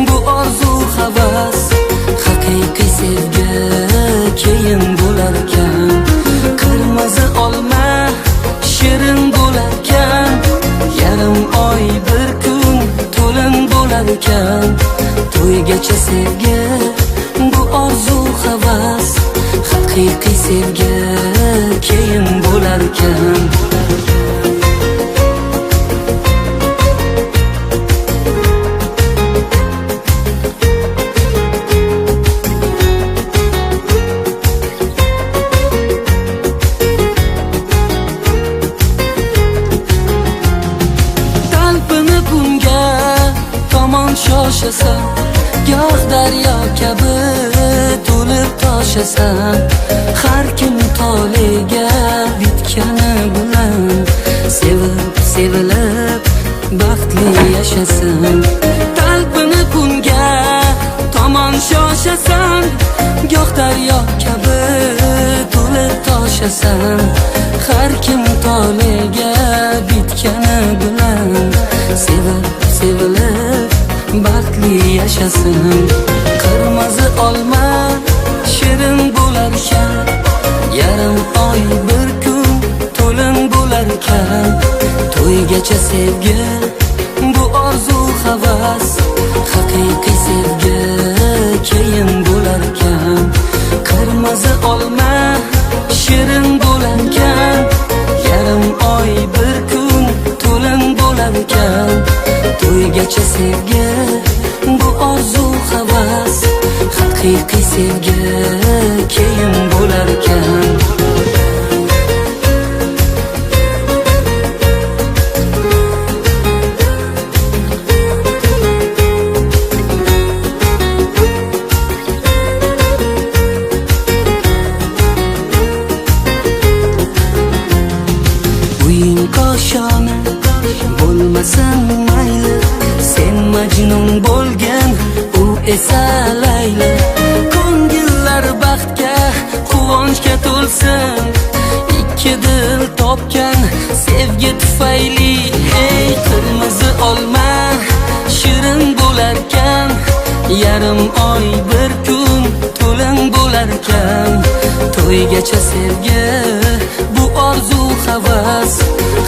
bu orzu havas, haqiqiy sevgi keyin bo'larkan. Qirmizi olma shirin bo'larkan, yarim oy bir kun to'lin bo'larkan. To'ygacha sevgi bu orzu havas, haqiqiy sevgi keyin bo'larkan. Shoshasan, goh daryo kabi to'lib toshasan. Har kim toliga bitgani bilan sevib sevilib baxtli yashasin. Talpini kunga tomon shoshasan, goh daryo kabi to'lib toshasan. Har kim toliga bitgani bilan sevib sevilib baxtli yashasin. Qirmizi olma shirin bo'larkan, yarim oy bir kun to'lin bo'larkan. To'ygacha sevgi bu orzu havas, haqiqiy sevgi keyin bo'larkan. Qirmizi olma shirin bo'larkan, yarim oy bir kun to'lin bo'larkan. To'ygacha sevgi bu orzu havas, haqiqiy sevgi keyin bo'larkan. Uying qoshona bo'lmasin mayli, sen majnun bo'lgan, u esa Layli. Ko'ngillar baxtga, quvonchga to'lsin, ikki dil topgan sevgi tufayli. Ey qirmizi olma shirin bo'larkan, yarim oy bir kun to'lin bo'larkan. To'ygacha sevgi bu orzu havas,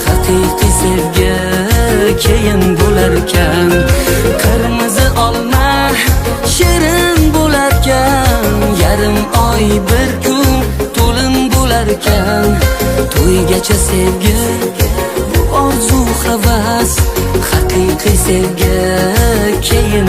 haqiqiy sevgi keyin bo'larkan. Qirmizi olma shirin bo'larkan, yarim oy bir kun to'lin bo'larkan. To'ygacha sevgi bu orzu havas, haqiqiy sevgi keyin